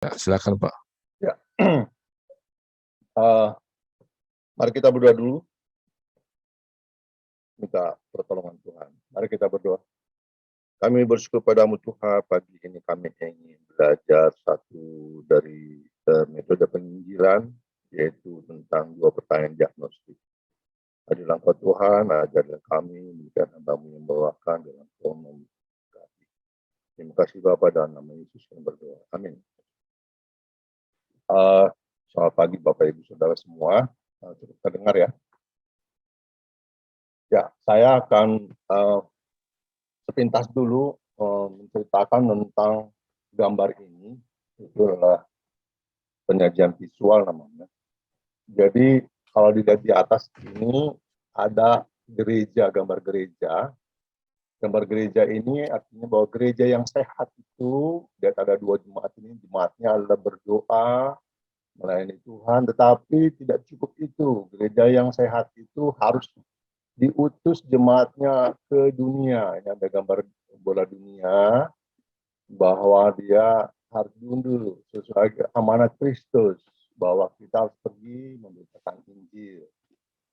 Ya, silakan Pak. Ya. Mari kita berdoa dulu, minta pertolongan Tuhan. Mari kita berdoa. Kami bersyukur padamu Tuhan, pagi ini kami ingin belajar satu dari metode penginjilan, yaitu tentang 2 pertanyaan diagnostik. Adilah Engkau Tuhan, ajarlah kami, berikan hamba-Mu yang membawakan dalam Kau-Mu. Terima kasih Bapa, dalam nama Yesus kami berdoa. Amin. Selamat pagi Bapak Ibu Saudara semua. Cukup terdengar ya. Ya, saya akan sepintas dulu menceritakan tentang gambar ini. Itu adalah penyajian visual namanya. Jadi kalau dilihat di atas ini ada gereja, gambar gereja. Gambar gereja ini artinya bahwa gereja yang sehat itu, lihat ada 2 jemaat ini, jemaatnya adalah berdoa, melayani Tuhan, tetapi tidak cukup itu. Gereja yang sehat itu harus diutus jemaatnya ke dunia. Ini ada gambar bola dunia, bahwa dia harus diundur sesuai amanat Kristus, bahwa kita harus pergi memberitakan Injil.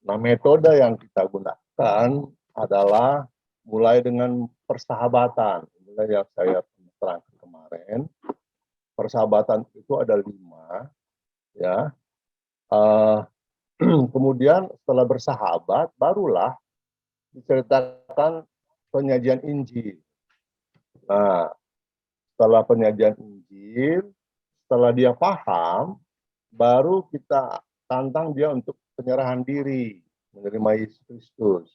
Nah, metode yang kita gunakan adalah mulai dengan persahabatan. Mulai yang saya terangkan kemarin, persahabatan itu ada 5, ya. Kemudian setelah bersahabat, barulah diceritakan penyajian Injil. Nah, setelah penyajian Injil, setelah dia paham, baru kita tantang dia untuk penyerahan diri, menerima Yesus Kristus.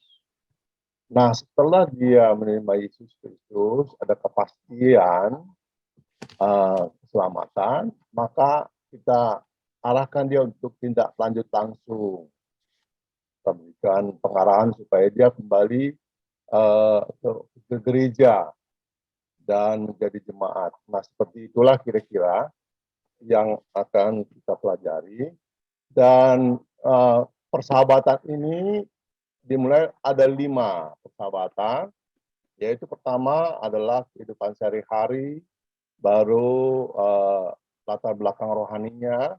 Nah, setelah dia menerima Yesus Kristus, ada kepastian keselamatan, maka kita arahkan dia untuk tindak lanjut langsung. Kita berikan pengarahan supaya dia kembali ke gereja dan menjadi jemaat. Nah, seperti itulah kira-kira yang akan kita pelajari. Dan persahabatan ini dimulai ada 5 persahabatan, yaitu pertama adalah kehidupan sehari-hari, baru latar belakang rohaninya,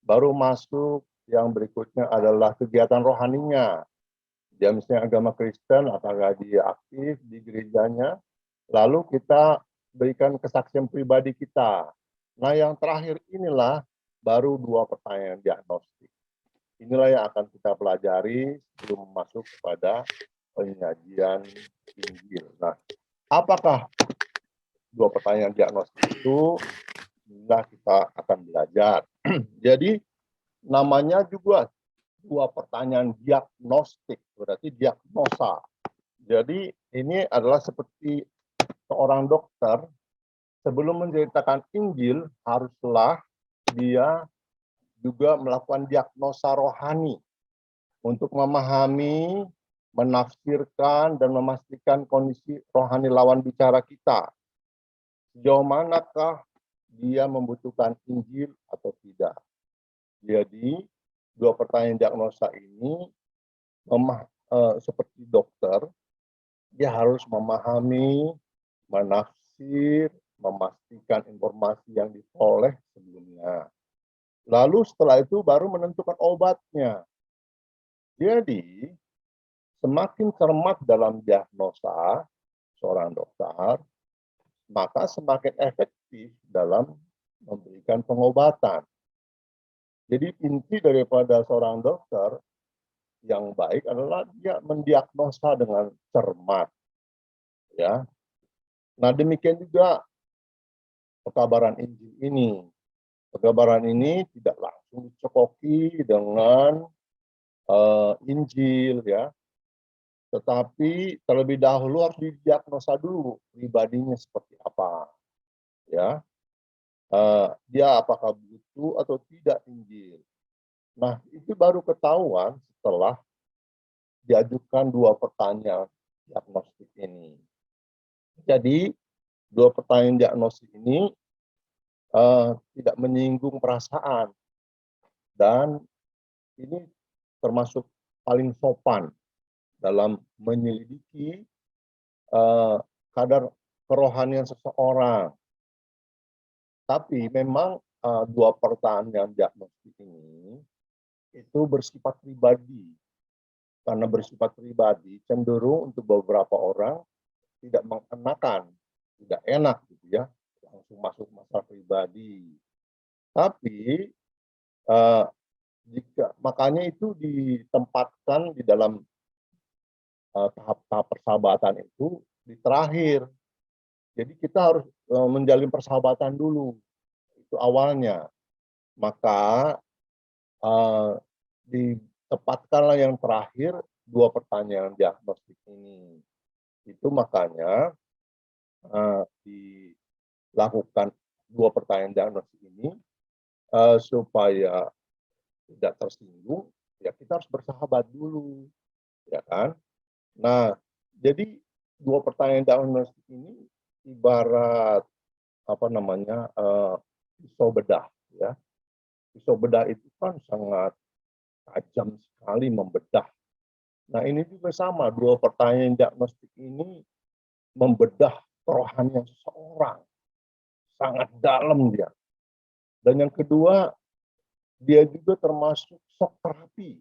baru masuk yang berikutnya adalah kegiatan rohaninya. Dia misalnya agama Kristen, apakah dia aktif di gerejanya, lalu kita berikan kesaksian pribadi kita. Nah, yang terakhir inilah baru 2 pertanyaan diagnostik. Inilah yang akan kita pelajari sebelum masuk kepada penyajian Injil. Nah, apakah 2 pertanyaan diagnostik itu? Inilah kita akan belajar. Jadi, namanya juga 2 pertanyaan diagnostik, berarti diagnosa. Jadi, ini adalah seperti seorang dokter sebelum menceritakan Injil, haruslah dia juga melakukan diagnosa rohani untuk memahami, menafsirkan, dan memastikan kondisi rohani lawan bicara kita. Sejauh manakah dia membutuhkan Injil atau tidak. Jadi, 2 pertanyaan diagnosa ini seperti dokter, dia harus memahami, menafsir, memastikan informasi yang diperoleh sebelumnya. Lalu setelah itu baru menentukan obatnya. Jadi, semakin cermat dalam diagnosa seorang dokter, maka semakin efektif dalam memberikan pengobatan. Jadi inti daripada seorang dokter yang baik adalah dia mendiagnosa dengan cermat. Ya. Nah, demikian juga pekabaran Injil ini. Pekabaran ini tidak langsung dicokoki dengan Injil, ya. Tetapi terlebih dahulu harus didiagnosa dulu pribadinya seperti apa, ya. Dia apakah butuh atau tidak Injil. Nah, itu baru ketahuan setelah diajukan 2 pertanyaan diagnostik ini. Jadi, 2 pertanyaan diagnostik ini tidak menyinggung perasaan, dan ini termasuk paling sopan dalam menyelidiki kadar kerohanian seseorang. Tapi memang dua pertanyaan diagnostik ini itu bersifat pribadi. Karena bersifat pribadi, cenderung untuk beberapa orang tidak mengenakan, tidak enak gitu ya, langsung masuk masalah pribadi. Tapi makanya itu ditempatkan di dalam tahap-tahap persahabatan itu di terakhir. Jadi kita harus menjalin persahabatan dulu, itu awalnya. Maka ditempatkanlah yang terakhir dua pertanyaan diagnostik ini. Itu makanya dilakukan dua pertanyaan diagnostik ini supaya tidak tersinggung, ya kita harus bersahabat dulu, ya kan? Nah, jadi dua pertanyaan diagnostik ini ibarat apa namanya pisau bedah, ya. Pisau bedah itu kan sangat tajam sekali membedah. Nah, ini juga sama, dua pertanyaan diagnostik ini membedah kerohanian seseorang, sangat dalam dia. Dan yang kedua, dia juga termasuk shock terapi.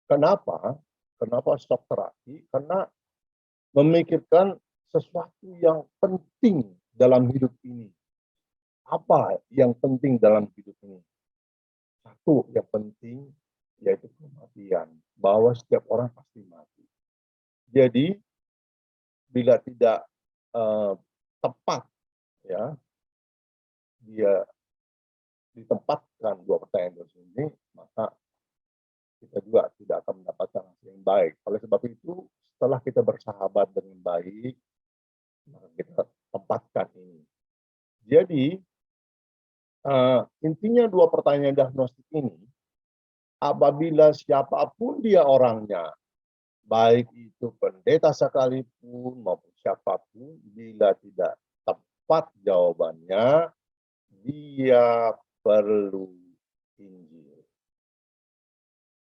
Kenapa? Kenapa shock terapi? Karena memikirkan sesuatu yang penting dalam hidup ini. Apa yang penting dalam hidup ini? Satu yang penting yaitu kematian. Bahwa setiap orang pasti mati. Jadi bila tidak tepat, ya, dia ditempatkan dua pertanyaan ini, maka kita juga tidak akan mendapatkan hasil yang baik. Oleh sebab itu, setelah kita bersahabat dengan baik, maka kita tempatkan ini. Jadi, intinya dua pertanyaan diagnostik ini, apabila siapapun dia orangnya, baik itu pendeta sekalipun maupun siapapun, bila tidak tepat jawabannya, dia perlu Injil.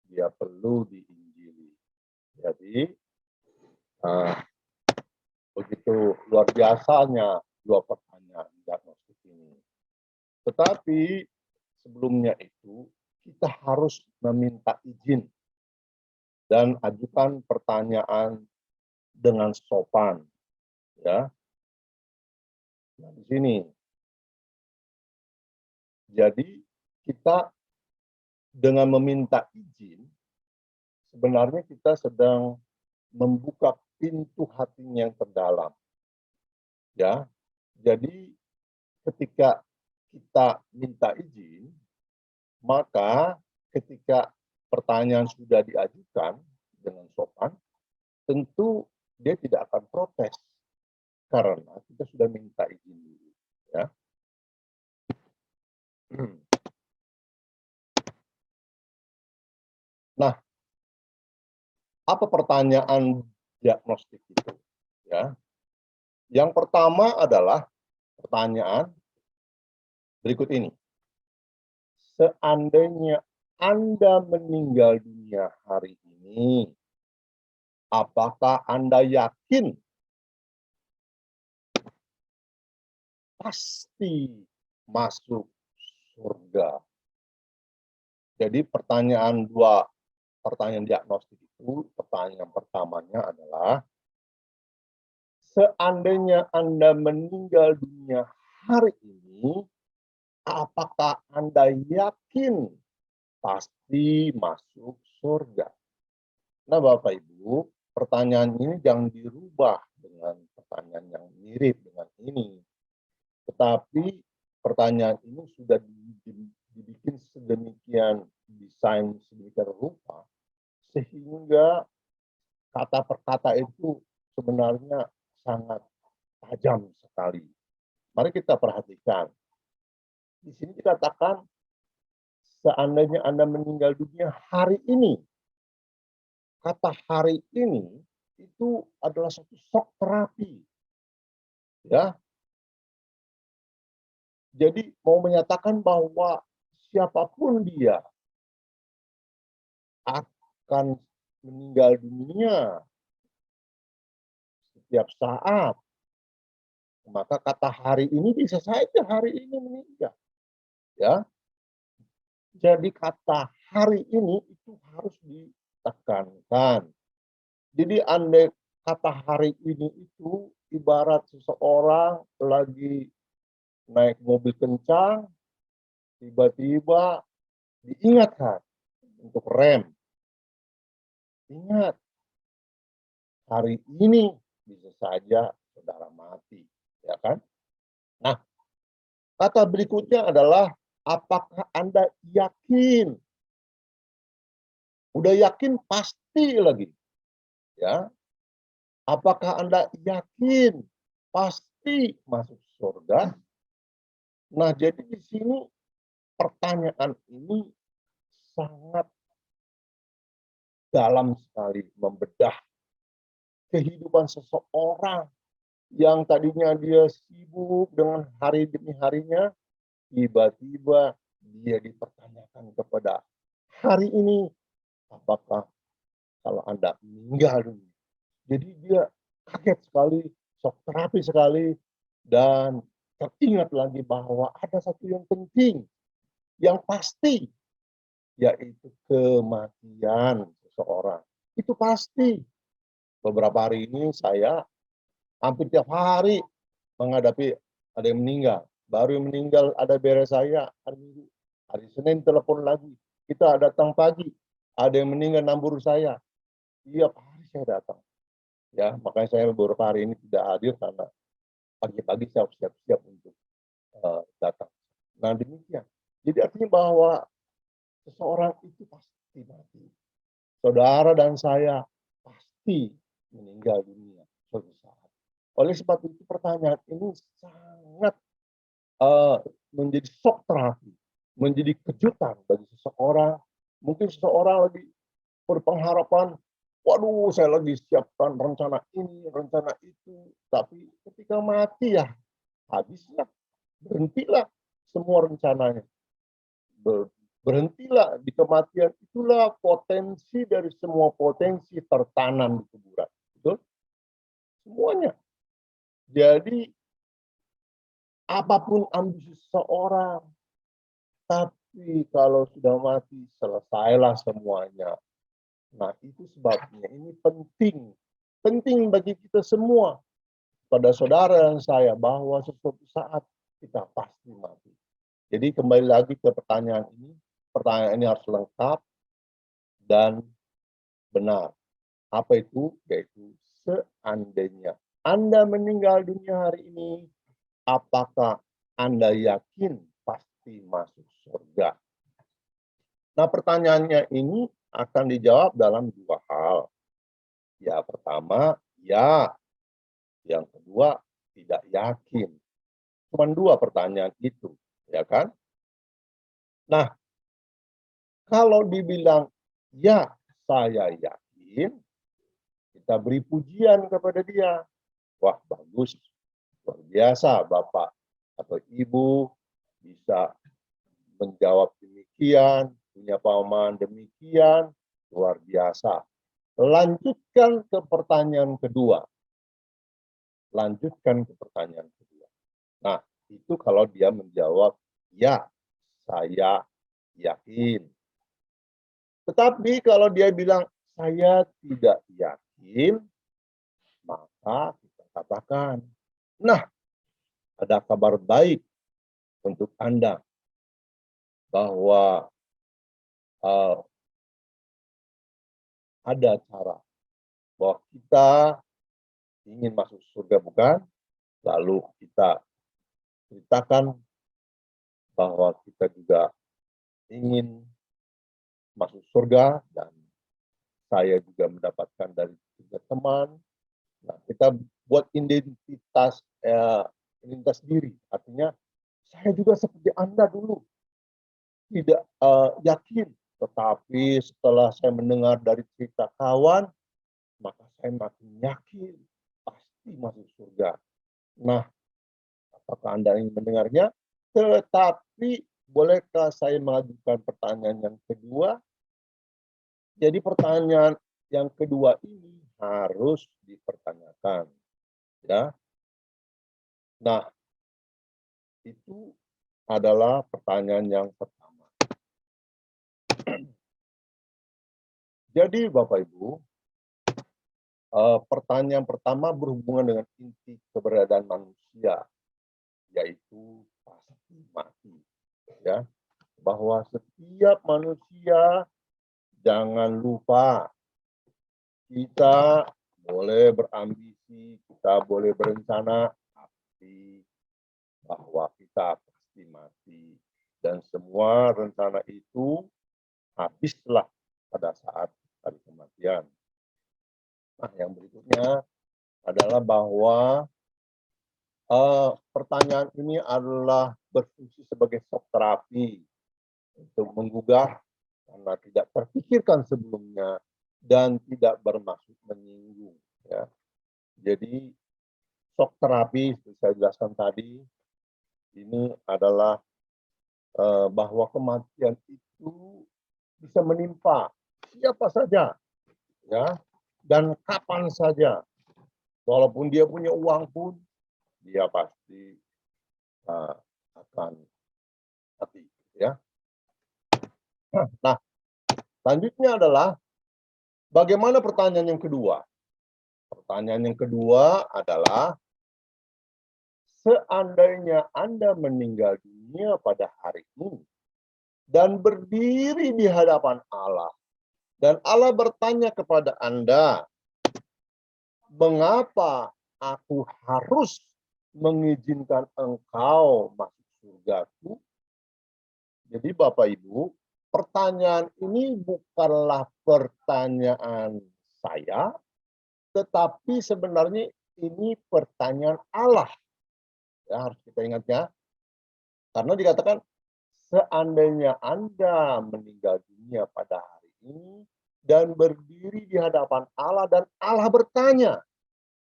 Dia perlu diinjili. Jadi, begitu luar biasanya dua pertanyaan diagnostik ini. Tetapi sebelumnya itu kita harus meminta izin dan ajukan pertanyaan dengan sopan, ya. Nah, di sini. Jadi kita dengan meminta izin sebenarnya kita sedang membuka pintu hatinya yang terdalam, ya. Jadi ketika kita minta izin, maka ketika pertanyaan sudah diajukan dengan sopan, tentu dia tidak akan protes karena kita sudah minta izin dulu, ya. Nah, apa pertanyaan diagnostik itu, ya? Yang pertama adalah pertanyaan berikut ini. Seandainya Anda meninggal dunia hari ini, apakah Anda yakin pasti masuk surga? Jadi pertanyaan diagnostik itu, pertanyaan pertamanya adalah, seandainya Anda meninggal dunia hari ini, apakah Anda yakin pasti masuk surga? Nah, Bapak Ibu, pertanyaan ini jangan dirubah dengan pertanyaan yang mirip dengan ini. Tetapi pertanyaan ini sudah dibikin sedemikian desain, sedemikian rupa, sehingga kata per kata itu sebenarnya sangat tajam sekali. Mari kita perhatikan. Di sini dikatakan, seandainya Anda meninggal dunia hari ini. Kata hari ini itu adalah satu shock terapi. Ya. Jadi mau menyatakan bahwa siapapun dia akan meninggal dunia setiap saat. Maka kata hari ini bisa saja hari ini meninggal. ya. Jadi kata hari ini itu harus ditekankan. Jadi andai kata hari ini itu ibarat seseorang lagi naik mobil kencang, tiba-tiba diingatkan untuk rem. Ingat, hari ini bisa saja saudara mati, ya kan? Nah, kata berikutnya adalah apakah Anda yakin? Udah yakin pasti lagi, ya. Apakah Anda yakin pasti masuk surga? Nah, jadi di sini pertanyaan ini sangat dalam sekali membedah kehidupan seseorang yang tadinya dia sibuk dengan hari demi harinya, tiba-tiba dia dipertanyakan kepada hari ini, apakah kalau Anda meninggal dunia? Jadi dia kaget sekali, shock terapi sekali, dan teringat lagi bahwa ada satu yang penting, yang pasti, yaitu kematian seseorang. Itu pasti. Beberapa hari ini saya hampir tiap hari menghadapi ada yang meninggal. Baru yang meninggal ada beres saya hari Minggu. Hari Senin telepon lagi. Kita datang pagi. Ada yang meninggal nambur saya. Tiap hari saya datang. Ya, makanya saya beberapa hari ini tidak hadir karena pagi-pagi saya siap-siap untuk datang. Nah, demikian. Jadi artinya bahwa seseorang itu pasti mati. Saudara dan saya pasti meninggal dunia suatu saat. Oleh sebab itu pertanyaan ini sangat menjadi shock terapi, menjadi kejutan bagi seseorang. Mungkin seseorang lagi berpengharapan, waduh saya lagi siapkan rencana ini, rencana itu. Tapi ketika mati ya habislah, berhentilah semua rencananya. Berhentilah di kematian, itulah potensi dari semua potensi tertanam di kuburan. Betul? Semuanya. Jadi apapun ambisi seseorang, tapi kalau sudah mati selesailah semuanya. Nah, itu sebabnya ini penting. Penting bagi kita semua, pada saudara dan saya, bahwa sesuatu saat kita pasti mati. Jadi kembali lagi ke pertanyaan ini. Pertanyaan ini harus lengkap dan benar. Apa itu? Yaitu seandainya Anda meninggal dunia hari ini, apakah Anda yakin pasti masuk surga? Nah, pertanyaannya ini akan dijawab dalam dua hal. Ya, pertama, ya. Yang kedua, tidak yakin. Cuma dua pertanyaan itu, ya kan? Nah, kalau dibilang, ya, saya yakin, kita beri pujian kepada dia. Wah, bagus, luar biasa Bapak atau Ibu bisa menjawab demikian, punya pemahaman demikian, luar biasa. Lanjutkan ke pertanyaan kedua. Lanjutkan ke pertanyaan kedua. Nah, itu kalau dia menjawab, ya, saya yakin. Tetapi kalau dia bilang, saya tidak yakin, maka kita katakan, nah, ada kabar baik untuk Anda bahwa uh, ada cara bahwa kita ingin masuk surga, bukan? Lalu kita ceritakan bahwa kita juga ingin masuk surga dan saya juga mendapatkan dari tiga teman. Nah, kita buat identitas diri. Artinya saya juga seperti Anda dulu tidak yakin, tetapi setelah saya mendengar dari cerita kawan, maka saya makin yakin pasti masuk surga. Nah, apakah Anda ingin mendengarnya? Tetapi bolehkah saya mengajukan pertanyaan yang kedua? Jadi pertanyaan yang kedua ini harus dipertanyakan, ya. Nah, itu adalah pertanyaan yang pertama. Jadi Bapak Ibu, pertanyaan pertama berhubungan dengan inti keberadaan manusia, yaitu pasti mati. Ya, bahwa setiap manusia, jangan lupa, kita boleh berambisi, kita boleh berencana, tapi bahwa kita pasti mati. Dan semua rencana itu habislah pada saat hari kematian. Nah, yang berikutnya adalah bahwa pertanyaan ini adalah berfungsi sebagai shock terapi untuk menggugah karena tidak terpikirkan sebelumnya dan tidak bermaksud menyinggung. Ya. Jadi shock terapi seperti saya jelaskan tadi ini adalah bahwa kematian itu bisa menimpa siapa saja, ya, dan kapan saja. Walaupun dia punya uang pun, dia pasti akan mati. Ya. Nah, selanjutnya adalah bagaimana pertanyaan yang kedua? Pertanyaan yang kedua adalah, seandainya Anda meninggal dunia pada hari ini dan berdiri di hadapan Allah, dan Allah bertanya kepada Anda, mengapa aku harus mengizinkan engkau masuk surgaku? Jadi Bapak Ibu, pertanyaan ini bukanlah pertanyaan saya, tetapi sebenarnya ini pertanyaan Allah. Ya, harus kita ingat ya. Karena dikatakan, seandainya Anda meninggal dunia pada hari ini dan berdiri di hadapan Allah dan Allah bertanya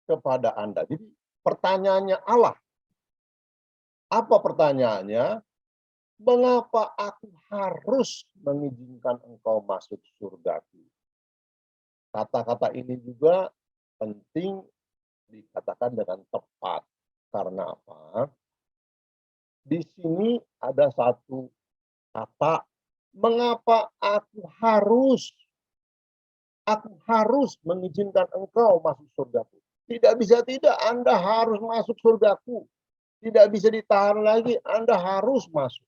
kepada Anda. Jadi pertanyaannya Allah. Apa pertanyaannya? Mengapa aku harus mengizinkan engkau masuk surgaku? Kata-kata ini juga penting dikatakan dengan tepat. Karena apa? Di sini ada satu kata, mengapa aku harus mengizinkan engkau masuk surgaku. Tidak bisa tidak, Anda harus masuk surgaku. Tidak bisa ditahan lagi, Anda harus masuk.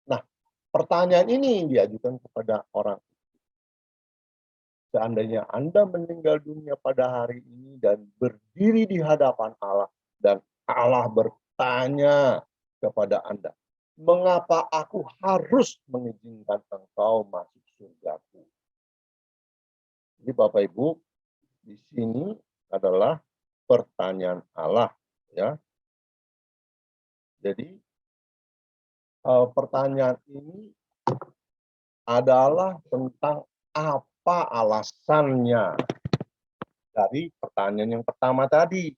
Nah, pertanyaan ini diajukan kepada orang. Seandainya Anda meninggal dunia pada hari ini dan berdiri di hadapan Allah, dan Allah bertanya kepada Anda, mengapa aku harus mengizinkan engkau masuk surgaku? Jadi Bapak Ibu, di sini adalah pertanyaan Allah, ya. Jadi pertanyaan ini adalah tentang apa alasannya dari pertanyaan yang pertama tadi.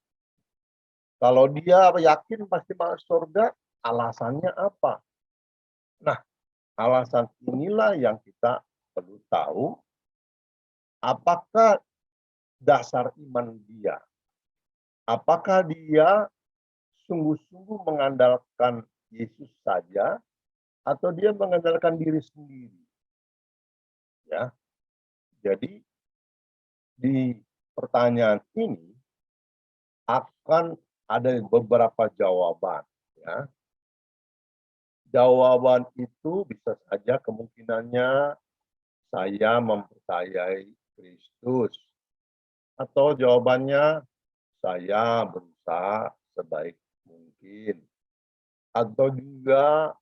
Kalau dia yakin pasti masuk surga, alasannya apa? Nah, alasan inilah yang kita perlu tahu, apakah dasar iman dia. Apakah dia sungguh-sungguh mengandalkan Yesus saja, atau dia mengandalkan diri sendiri. Ya, jadi di pertanyaan ini akan ada beberapa jawaban. Ya. Jawaban itu bisa saja kemungkinannya saya mempercayai Kristus, atau jawabannya saya berusaha sebaik mungkin, atau juga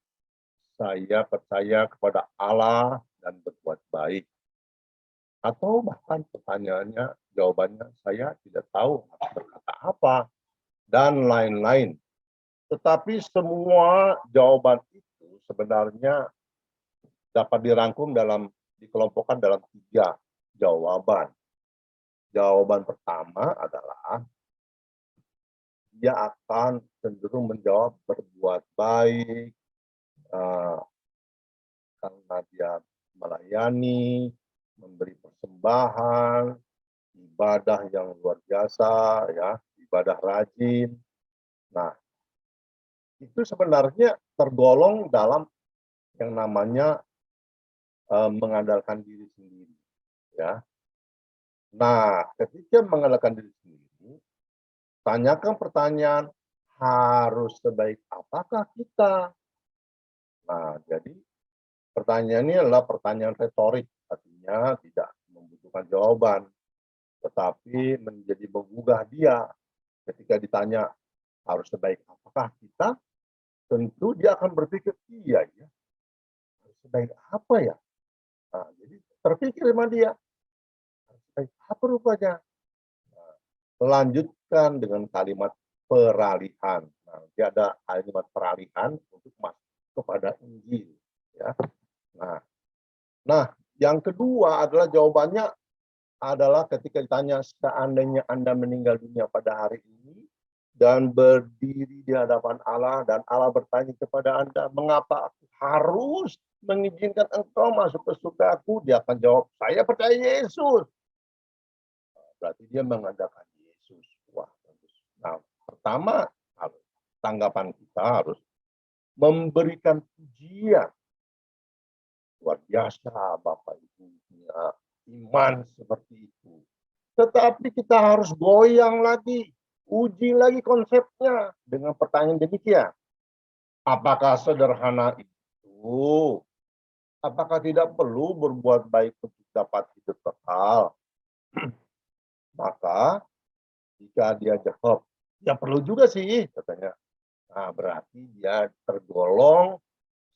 saya percaya kepada Allah dan berbuat baik. Atau bahkan pertanyaannya, jawabannya saya tidak tahu harus berkata apa, dan lain-lain. Tetapi semua jawaban itu sebenarnya dapat dirangkum dikelompokkan dalam 3 jawaban. Jawaban pertama adalah dia akan cenderung menjawab berbuat baik, karena dia melayani, memberi persembahan, ibadah yang luar biasa, ya, ibadah rajin. Nah, itu sebenarnya tergolong dalam yang namanya mengandalkan diri sendiri, ya. Nah, ketika mengandalkan diri sendiri, tanyakan pertanyaan, harus sebaik apakah kita? Nah, jadi pertanyaan ini adalah pertanyaan retorik, artinya tidak membutuhkan jawaban, tetapi menjadi menggugah dia ketika ditanya harus sebaik apakah kita, tentu dia akan berpikir, iya ya, harus sebaik apa ya? Nah, jadi terpikir sama dia, harus sebaik apa rupanya? Nah, lanjutkan dengan kalimat peralihan. Nah, dia ada kalimat peralihan untuk masuk kepada Injil. Ya. Nah, nah, yang kedua adalah jawabannya adalah ketika ditanya seandainya Anda meninggal dunia pada hari ini dan berdiri di hadapan Allah dan Allah bertanya kepada Anda, mengapa aku harus mengizinkan engkau masuk ke surga aku? Dia akan jawab, saya percaya Yesus. Berarti dia mengandalkan Yesus. Wah, bagus. Nah, pertama, tanggapan kita harus memberikan pujian. Luar biasa Bapak Ibu punya iman seperti itu. Tetapi kita harus goyang lagi, uji lagi konsepnya dengan pertanyaan demikian. Apakah sederhana itu? Apakah tidak perlu berbuat baik untuk dapat hidup kekal? Maka jika dia jawab, ya perlu juga sih, katanya. Nah, berarti dia tergolong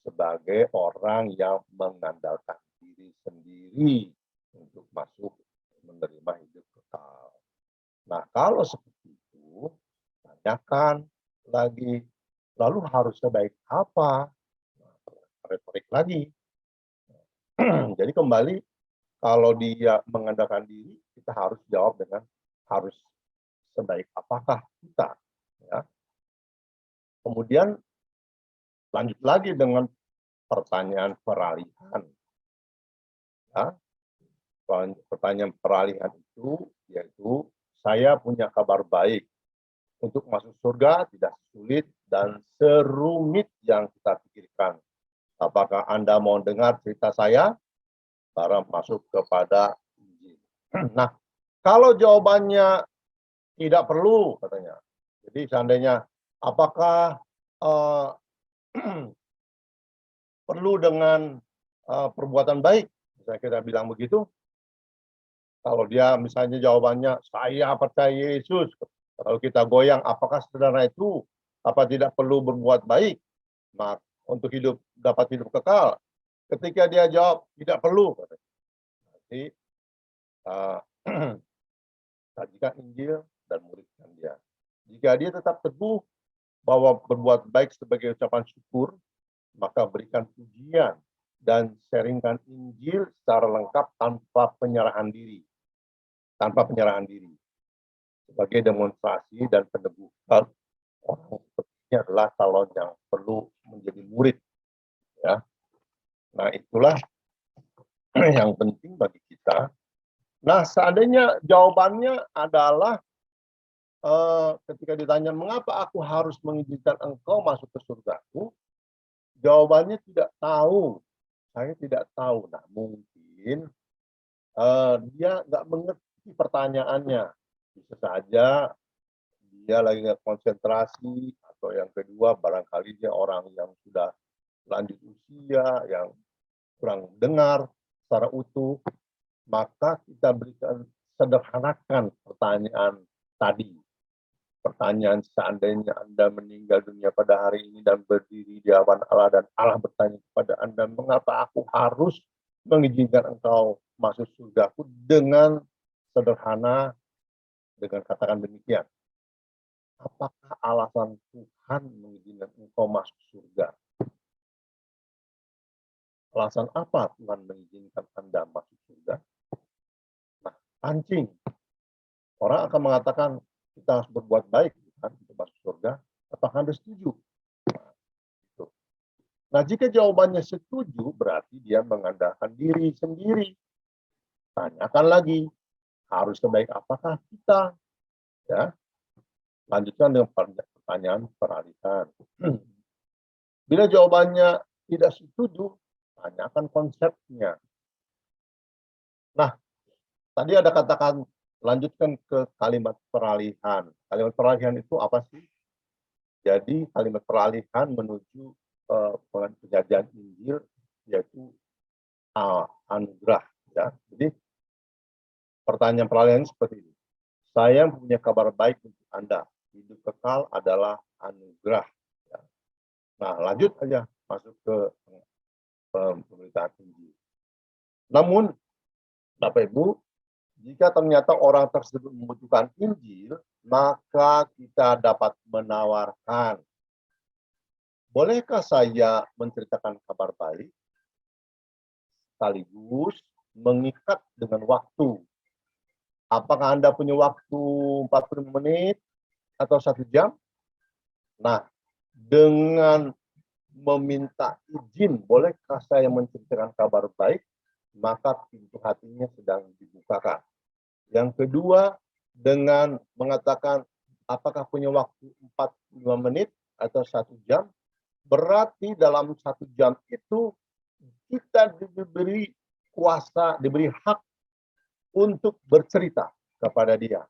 sebagai orang yang mengandalkan diri sendiri untuk masuk menerima hidup kekal. Nah, kalau seperti itu, tanyakan lagi, lalu harus sebaik apa? Nah, retorik lagi. Jadi kembali, kalau dia mengandalkan diri, kita harus jawab dengan harus sebaik apakah kita. Ya. Kemudian lanjut lagi dengan pertanyaan peralihan. Ya. Pertanyaan peralihan itu yaitu saya punya kabar baik. Untuk masuk surga tidak sulit dan serumit yang kita pikirkan. Apakah Anda mau dengar cerita saya? Para masuk kepada Injil. Nah, kalau jawabannya tidak perlu, katanya. Jadi seandainya, apakah perlu dengan perbuatan baik? Saya kira bilang begitu. Kalau dia misalnya jawabannya, saya percaya Yesus. Kalau kita goyang, apakah sederhana itu? Apa tidak perlu berbuat baik? Nah, untuk hidup dapat hidup kekal. Ketika dia jawab, tidak perlu. Berarti sajikan Injil dan muridkan dia. Jika dia tetap teguh bahwa berbuat baik sebagai ucapan syukur, maka berikan pujian dan sharingkan Injil secara lengkap tanpa penyerahan diri. Tanpa penyerahan diri. Sebagai demonstrasi dan peneguhan orang seperti ini adalah calon yang perlu menjadi murid. Ya. Nah, itulah yang penting bagi kita. Nah, seandainya jawabannya adalah ketika ditanya mengapa aku harus mengizinkan engkau masuk ke surgaku, jawabannya tidak tahu. Saya tidak tahu. Nah, mungkin dia nggak mengerti pertanyaannya. Bisa saja dia lagi nggak konsentrasi, atau yang kedua barangkali dia orang yang sudah lanjut usia, yang kurang dengar secara utuh. Maka kita berikan, sederhanakan pertanyaan tadi. Pertanyaan seandainya Anda meninggal dunia pada hari ini dan berdiri di hadapan Allah dan Allah bertanya kepada Anda, mengapa aku harus mengizinkan engkau masuk surgaku, dengan sederhana, dengan katakan demikian. Apakah alasan Tuhan mengizinkan engkau masuk surga? Alasan apa Tuhan mengizinkan Anda masuk surga? Nah, pancing. Orang akan mengatakan kita harus berbuat baik kan, untuk masuk surga. Apakah Anda setuju? Nah, gitu. Nah, jika jawabannya setuju, berarti dia mengandalkan diri sendiri. Tanyakan lagi, harus sebaik apakah kita? Ya. Lanjutkan dengan pertanyaan peralihan. Bila jawabannya tidak setuju, tanyakan konsepnya. Nah, tadi ada katakan, lanjutkan ke kalimat peralihan. Kalimat peralihan itu apa sih? Jadi kalimat peralihan menuju penyajian Injil, yaitu anugerah. Ya. Jadi pertanyaan peralihan seperti ini. Saya punya kabar baik untuk Anda. Hidup kekal adalah anugerah. Ya. Nah, lanjut aja masuk ke pemberitaan Injil. Namun, Bapak Ibu, jika ternyata orang tersebut membutuhkan Injil, maka kita dapat menawarkan, bolehkah saya menceritakan kabar baik sekaligus mengikat dengan waktu? Apakah Anda punya waktu 40 menit atau 1 jam? Nah, dengan meminta izin, bolehkah saya menceritakan kabar baik, maka pintu hatinya sedang dibukakan. Yang kedua, dengan mengatakan apakah punya waktu 45 menit atau 1 jam, berarti dalam 1 jam itu kita diberi kuasa, diberi hak untuk bercerita kepada dia.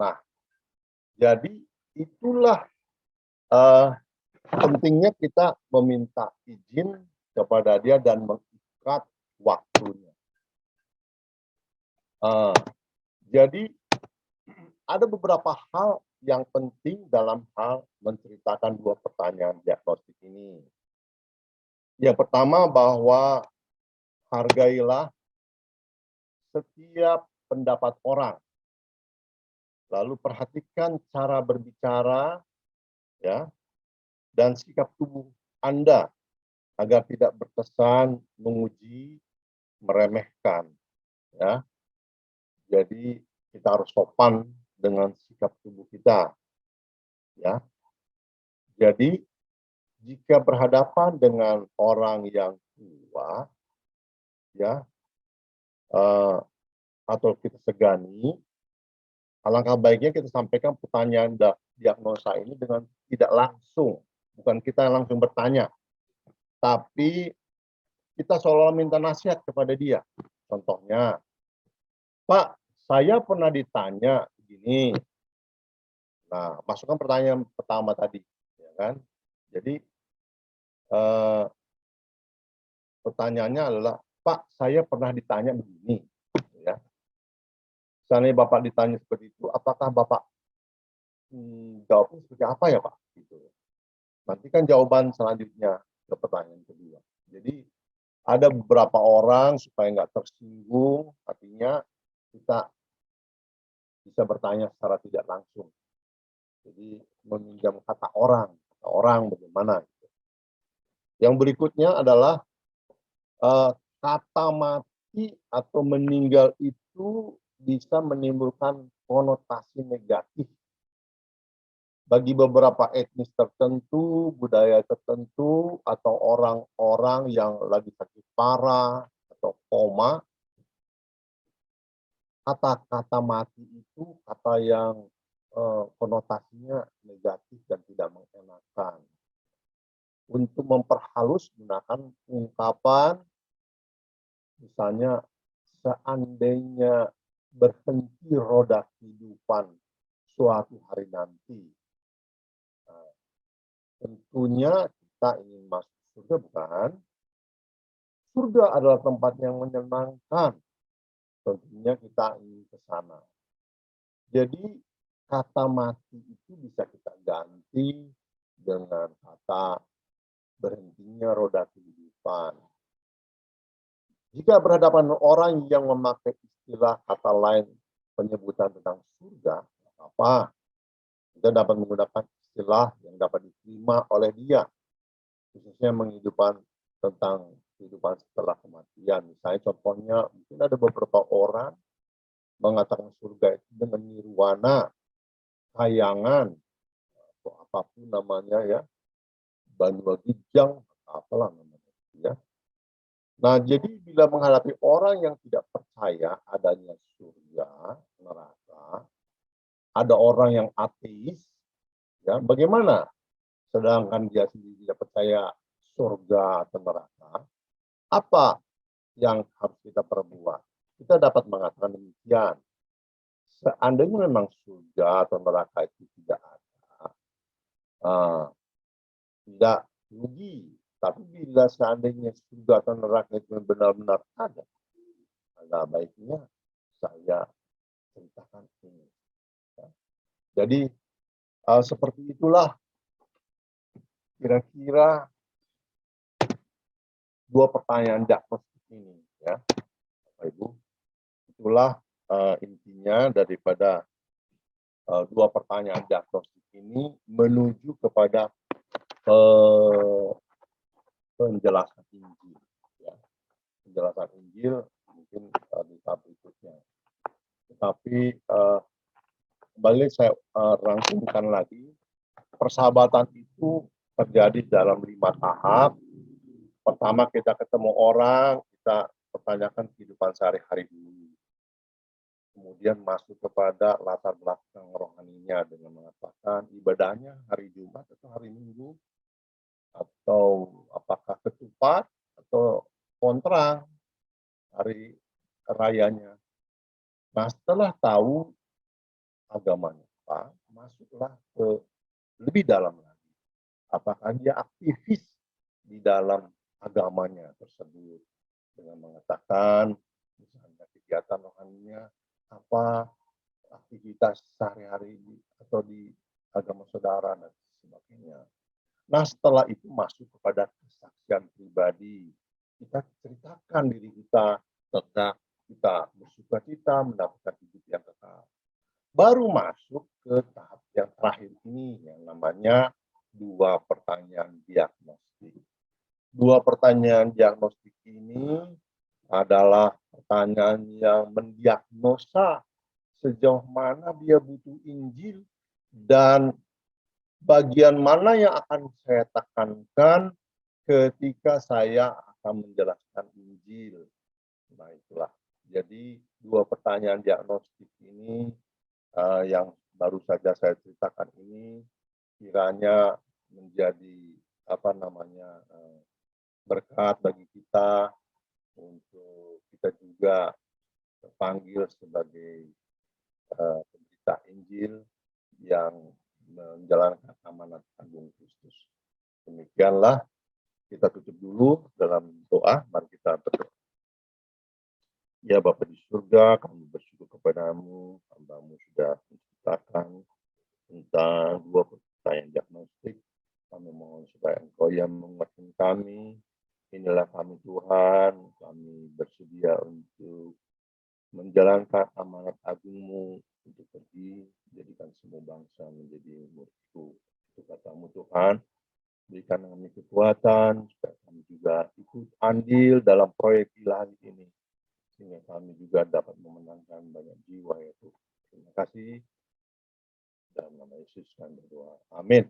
Nah, jadi itulah pentingnya kita meminta izin kepada dia dan mengikat waktunya. Jadi ada beberapa hal yang penting dalam hal menceritakan 2 pertanyaan diagnostik ini. Yang pertama, bahwa hargailah setiap pendapat orang. Lalu perhatikan cara berbicara, ya, dan sikap tubuh Anda agar tidak berkesan menguji, meremehkan, ya. Jadi kita harus sopan dengan sikap tubuh kita, ya. Jadi jika berhadapan dengan orang yang tua, ya, atau kita segani, alangkah baiknya kita sampaikan pertanyaan diagnosa ini dengan tidak langsung, bukan kita langsung bertanya, tapi kita seolah minta nasihat kepada dia. Contohnya, Pak, saya pernah ditanya begini. Nah, masukkan pertanyaan pertama tadi, ya kan? Jadi pertanyaannya adalah, Pak, saya pernah ditanya begini, ya. Misalnya Bapak ditanya seperti itu, apakah Bapak jawabnya seperti apa ya, Pak? Gitu. Nantikan jawaban selanjutnya ke pertanyaan kedua. Jadi ada beberapa orang supaya nggak tersinggung, artinya kita bisa bertanya secara tidak langsung. Jadi meminjam kata orang bagaimana. Gitu. Yang berikutnya adalah kata mati atau meninggal itu bisa menimbulkan konotasi negatif bagi beberapa etnis tertentu, budaya tertentu, atau orang-orang yang lagi sakit parah atau koma. Kata-kata mati itu kata yang konotasinya negatif dan tidak mengenakan. Untuk memperhalus gunakan ungkapan, misalnya seandainya berhenti roda kehidupan suatu hari nanti. Nah, tentunya kita ingin masuk surga, bukan? Surga adalah tempat yang menyenangkan. Tentunya kita ingin ke sana. Jadi kata mati itu bisa kita ganti dengan kata berhentinya roda kehidupan. Jika berhadapan dengan orang yang memakai istilah kata lain penyebutan tentang surga, apa? Kita dapat menggunakan istilah yang dapat diterima oleh dia, khususnya menghidupkan tentang kehidupan setelah kematian. Misalnya contohnya, mungkin ada beberapa orang mengatakan surga itu dengan nirwana, kayangan, atau apapun namanya ya, banua gijang, apalah namanya ya. Nah, jadi bila menghadapi orang yang tidak percaya adanya surga, neraka, ada orang yang ateis, ya, bagaimana sedangkan dia sendiri tidak percaya surga atau neraka, apa yang harus kita perbuat? Kita dapat mengatakan demikian. Seandainya memang surga atau neraka itu tidak ada, tidak rugi. Tapi bila seandainya surga atau neraka itu benar-benar ada, baiknya saya ceritakan ini. Jadi seperti itulah kira-kira dua pertanyaan diagnostik ini, ya, Bapak Ibu. Itulah intinya daripada dua pertanyaan diagnostik ini menuju kepada penjelasan Injil. Ya. Penjelasan Injil mungkin di tahap berikutnya. Tetapi kembali saya rangkumkan lagi, persahabatan itu terjadi dalam 5 tahap. Pertama kita ketemu orang, kita pertanyakan kehidupan sehari-hari dulu. Kemudian masuk kepada latar belakang rohaninya dengan mengatakan ibadahnya hari Jumat atau hari Minggu, atau apakah ketupat atau kontra hari rayanya. Nah, setelah tahu agamanya apa, masuklah ke lebih dalam lagi. Apakah dia aktivis di dalam agamanya tersebut dengan mengatakan misalnya kegiatan rohaninya apa, aktivitas sehari-hari atau di agama saudara dan sebagainya. Nah, setelah itu masuk kepada kesaksian pribadi. Kita ceritakan diri kita tentang kita bersuka cita mendapatkan hidup yang kekal. Baru masuk ke tahap yang terakhir ini yang namanya dua pertanyaan diagnostik. Dua pertanyaan diagnostik ini adalah pertanyaan yang mendiagnosa sejauh mana dia butuh Injil dan bagian mana yang akan saya tekankan ketika saya akan menjelaskan Injil. Nah, itulah. Jadi dua pertanyaan diagnostik ini yang baru saja saya ceritakan ini kiranya menjadi berkat bagi kita untuk kita juga terpanggil sebagai pemberita Injil yang menjalankan amanat agung Kristus. Demikianlah, kita tutup dulu dalam doa. Mari kita berdoa. Ya Bapa di surga, kami bersyukur kepadamu, hamba-Mu sudah menceritakan tentang dua pertanyaan diagnostik. Kami mohon supaya Engkau yang menguatkan kami. Inilah kami Tuhan, kami bersedia untuk menjalankan amanat agung-Mu untuk pergi, jadikan semua bangsa menjadi murid-Mu. Itu kata-Mu Tuhan, berikan kami kekuatan, supaya kami juga ikut andil dalam proyek ilahi ini. Sehingga kami juga dapat memenangkan banyak jiwa ya Tuhan. Terima kasih. Dalam nama Yesus kami berdoa. Amin.